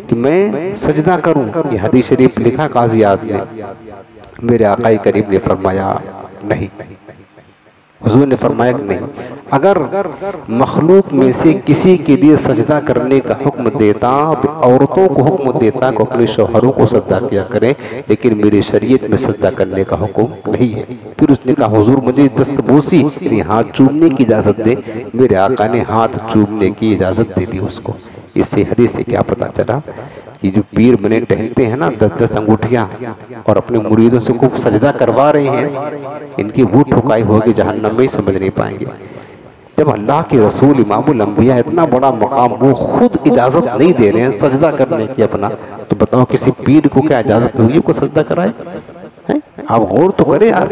کہ میں سجدہ کروں۔ یہ حدیث شریف لکھا قاضی عیاض نے۔ میرے آقا کریم نے فرمایا نہیں۔ حضور نے فرمایا کہ نہیں، اگر مخلوق میں سے کسی کے لیے سجدہ کرنے کا حکم دیتا تو عورتوں کو حکم دیتا کہ اپنے شوہروں کو سجدہ کیا کریں، لیکن میری شریعت میں سجدہ کرنے کا حکم نہیں ہے۔ پھر اس نے کہا حضور مجھے دستبوسی یعنی ہاتھ چومنے کی اجازت دے۔ میرے آقا نے ہاتھ چومنے کی اجازت دے دی اس کو۔ اس سے حدیث سے کیا پتا چلا کہ جو پیر بنے ٹہلتے ہیں نا 10 انگوٹھیاں اور اپنے مریدوں سے کو سجدہ کروا رہے ہیں، ان کی وہ ٹھکائی ہوگی جہنم میں، سمجھ نہیں پائیں گے۔ جب اللہ کے رسول امام الانبیاء اتنا بڑا مقام وہ خود اجازت نہیں دے رہے ہیں سجدہ کرنے کی اپنا، تو بتاؤ کسی پیر کو کیا اجازت ہوگی کو سجدہ کرائے؟ آپ غور تو کریں یار،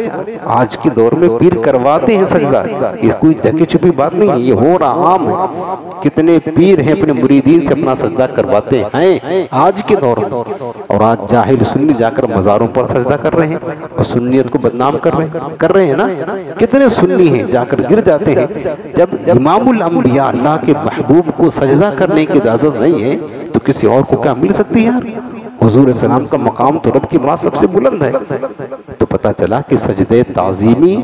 آج کے دور میں پیر کرواتے ہیں سجدہ، یہ کوئی ڈھکی چھپی بات نہیں ہے، یہ ہو رہا عام ہے۔ کتنے پیر ہیں اپنے مریدین سے اپنا سجدہ کرواتے ہیں آج کے دور میں، اور آج جاہل سنی جا کر مزاروں پر سجدہ کر رہے ہیں اور سنیت کو بدنام کر رہے ہیں نا۔ کتنے سنی ہیں جا کر گر جاتے ہیں۔ جب امام الانبیاء اللہ کے محبوب کو سجدہ کرنے کی اجازت نہیں ہے تو کسی اور کو کیا مل سکتی ہے یار؟ حضور علیہ السلام کا مقام تو رب کی بات سب سے بلند ہے۔ تو پتہ چلا کہ سجدے تعظیمی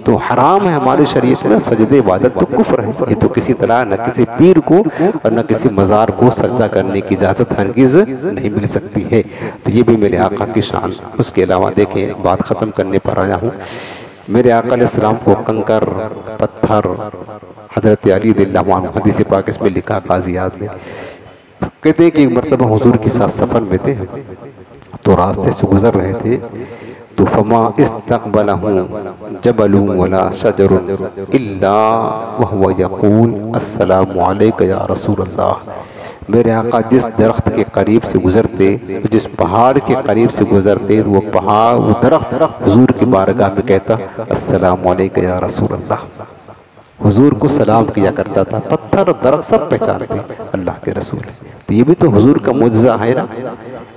تو حرام ہے ہماری شریعت میں، سجدے عبادت تو کفر ہے۔ یہ تو کسی طرح نہ کسی پیر کو اور نہ کسی مزار کو سجدہ کرنے کی اجازت ہرگز نہیں مل سکتی ہے۔ تو یہ بھی میرے آقا کی شان۔ اس کے علاوہ دیکھیں، بات ختم کرنے پر آیا ہوں، میرے آقا علیہ السلام کو کنکر پتھر حضرت علی رضی اللہ عنہ حدیث پاک اس میں لکھا قاضی عیاض نے کہتے ہیں کہ ایک مرتبہ حضور کے ساتھ سفر میں تھے تو راستے سے گزر رہے تھے تو فما استقبلہ جبل ولا شجر الا وهو يقول السلام علیک یا رسول اللہ. میرے آقا جس درخت کے قریب سے گزرتے، جس پہاڑ کے قریب سے گزرتے، وہ پہاڑ، وہ درخت حضور کی بارگاہ میں کہتا السلام علیک یا رسول اللہ. حضور کو سلام کیا کرتا تھا. پتھر درخت سب پہچانتے اللہ کے رسول. تو یہ بھی تو حضور کا معجزہ ہے نا،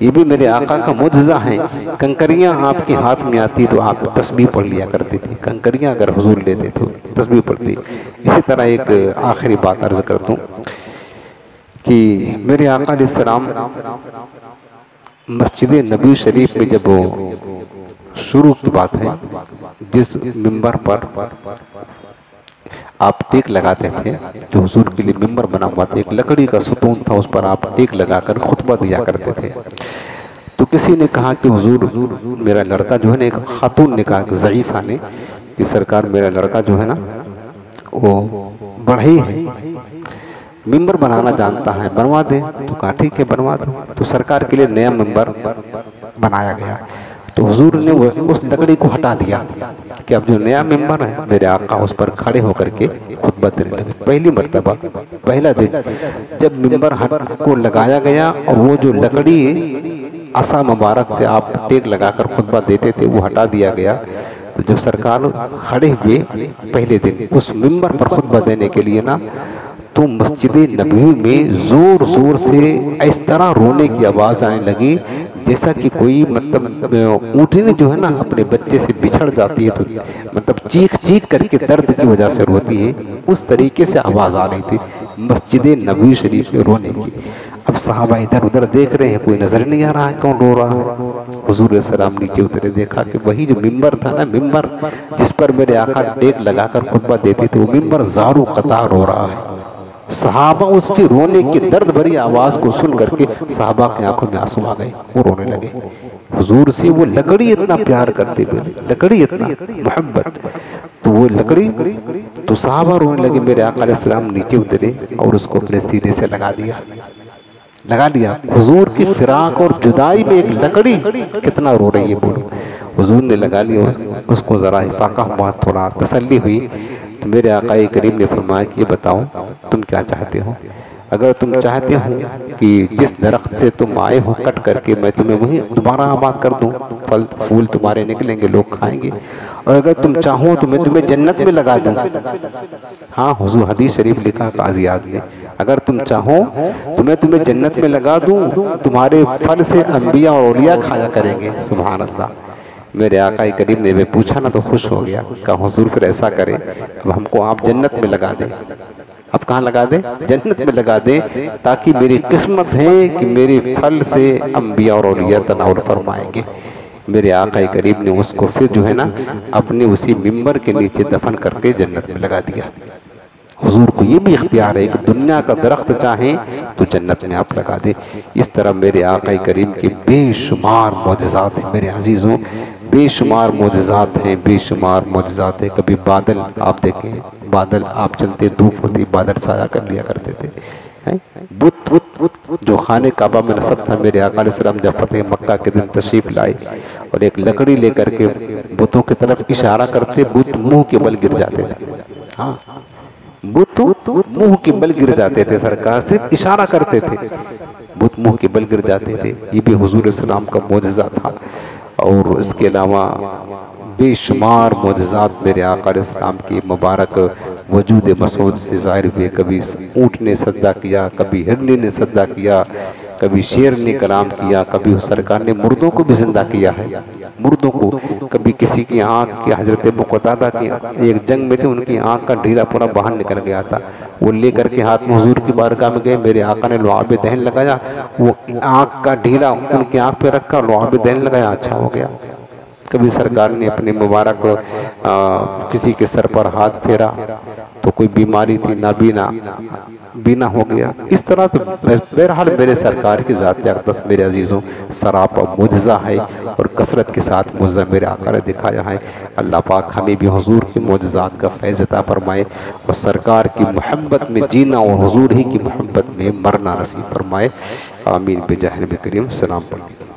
یہ بھی میرے آقا کا معجزہ ہے. کنکریاں آپ کے ہاتھ میں آتی تو آپ تسبیح پڑھ لیا کرتے تھے. کنکریاں اگر حضور لیتے تو تسبیح پڑھتی. اسی طرح ایک آخری بات عرض کرتا ہوں کہ میرے آقا علیہ السلام مسجد نبی شریف میں جب شروع کی بات ہے، جس منبر پر آپ ٹیک لگاتے تھے، جو حضور کے لیے منبر بنا ہوا تھا، ایک لکڑی کا ستون تھا، اس پر آپ ٹیک لگا کر خطبہ دیا کرتے تھے. تو کسی نے کہا کہ حضور میرا لڑکا جو ہے نا، ایک خاتون نے کہا کہ ضعیفہ نے کہ سرکار میرا لڑکا جو ہے نا وہ بڑھئی ہے، منبر بنانا جانتا ہے، بنوا دے. تو کہا ٹھیک ہے بنوا دو. تو سرکار کے لیے نیا منبر بنایا گیا. تو حضور نے اس لکڑی کو ہٹا دیا کہ اب جو نیا ممبر ہے میرے آقا اس پر کھڑے ہو کر کے خطبہ دینے لگے. پہلی مرتبہ پہلا دن جب ممبر کو لگایا گیا اور وہ جو لکڑی عصا مبارک سے آپ ٹیک لگا کر خطبہ دیتے تھے وہ ہٹا دیا گیا. تو جب سرکار کھڑے ہوئے پہلے دن اس ممبر پر خطبہ دینے کے لیے نا، تو مسجد نبوی میں زور زور سے اس طرح رونے کی آواز آنے لگی جیسا کہ کوئی مطلب اونٹنی جو ہے نا اپنے بچے سے بچھڑ جاتی ہے تو مطلب چیخ چیخ کر کے درد کی وجہ سے روتی ہے، اس طریقے سے آواز آ رہی تھی مسجد نبوی شریف میں رونے کی. اب صحابہ ادھر ادھر دیکھ رہے ہیں، کوئی نظر نہیں آ رہا ہے کون رو رہا ہے. حضور علیہ السلام نیچے اترے، دیکھا کہ وہی جو ممبر تھا نا، ممبر جس پر میرے آقا ٹیک لگا کر خطبہ دیتے تھے، وہ ممبر زارو قطار رو رہا ہے. صحابہ اس کی رونے کی درد بھری آواز کو سن کر کے صحابہ کی آنکھوں میں آنسو آ گئے، وہ رونے لگے. حضور سے وہ لکڑی اتنا پیار کرتے ہوئے، لکڑی اتنا محبت، تو وہ لکڑی تو صحابہ رونے لگے. میرے آقا علیہ السلام نیچے اترے اور اس کو اپنے سینے سے لگا دیا. حضور کی فراق اور جدائی میں ایک لکڑی کتنا رو رہی ہے بولو. حضور نے لگا لیا، اس کو ذرا افاقہ ہوا، تھوڑا تسلی ہوئی. تو میرے آقا کریم نے فرمایا کہ یہ بتاؤ تم کیا چاہتے ہو؟ اگر تم چاہتے ہو کہ جس درخت سے تم آئے ہو کٹ کر کے میں تمہیں وہی دوبارہ آباد کر دوں، پھل پھول تمہارے نکلیں گے، لوگ کھائیں گے، اور اگر تم چاہو تو میں تمہیں جنت میں لگا دوں. ہاں حضور حدیث شریف لکھا قاضی اعظم نے، اگر تم چاہو تو میں تمہیں جنت میں لگا دوں، تمہارے پھل سے انبیاء اور اولیاء کھایا کریں گے. سبحان اللہ. میرے آقا کریم نے پوچھا نا تو خوش ہو گیا، کہا حضور پھر ایسا کریں اب ہم کو آپ جنت میں لگا دیں. اب کہاں لگا دیں؟ جنت میں لگا دیں، تاکہ میری قسمت ہے کہ میرے پھل سے انبیاء اور اولیاء تناول فرمائیں گے. میرے آقا کریم نے اس کو پھر جو ہے نا اپنے اسی ممبر کے نیچے دفن کر کے جنت میں لگا دیا. حضور کو یہ بھی اختیار ہے کہ دنیا کا درخت چاہیں تو جنت میں آپ لگا دیں. اس طرح میرے آقا کریم کے بے شمار معجزات ہیں میرے عزیزوں، بے شمار معجزات ہیں، بے شمار معجزات ہیں. کبھی بادل آپ دیکھیں، بادل آپ چلتے دھوپ ہوتی بادل سایہ کر لیا کرتے تھے. بت جو خانہ کعبہ میں نصب تھا، میرے آقا علیہ السلام جب فتح مکہ کے دن تشریف لائے اور ایک لکڑی لے کر کے بتوں کی طرف اشارہ کرتے، بت منہ کے بل گر جاتے تھے. ہاں بت منہ کے بل گر جاتے تھے، سرکار صرف اشارہ کرتے تھے، بت منہ کے بل گر جاتے تھے. یہ بھی حضور علیہ السلام کا معجزہ تھا. اور اس کے علاوہ بے شمار معجزات میرے آقا علیہ السلام کی مبارک وجود مسعود سے ظاہر ہوئے. کبھی اونٹ نے سجدہ کیا، کبھی ہرنی نے سجدہ کیا، کبھی شیر نے کلام کیا، کبھی سرکار نے مردوں کو بھی زندہ کیا ہے، مردوں کو. کبھی کسی کی آنکھ کی، حضرت ابو قتادہ کی ایک جنگ میں تھے، ان کی آنکھ کا ڈھیلا پورا باہر نکل گیا تھا، وہ لے کر کے ہاتھ میں حضور کی بارگاہ میں گئے، میرے آقا نے لعاب دہن لگایا، وہ آنکھ کا ڈھیلا ان کی آنکھ پہ رکھا، لعاب دہن لگایا، اچھا ہو گیا. کبھی سرکار نے اپنے مبارک کسی کے سر پر ہاتھ پھیرا تو کوئی بیماری تھی بینا ہو گیا. اس طرح تو بہرحال میرے سرکار کی ذات اقدس میرے عزیزوں سراپا معجزہ ہے اور کثرت کے ساتھ معجزہ میرے آقا نے دکھایا ہے. اللہ پاک ہمیں بھی حضور کی معجزات کا فیض عطا فرمائے اور سرکار کی محبت میں جینا اور حضور ہی کی محبت میں مرنا نصیب فرمائے. آمین بجاہ نبی کریم. السلام علیکم.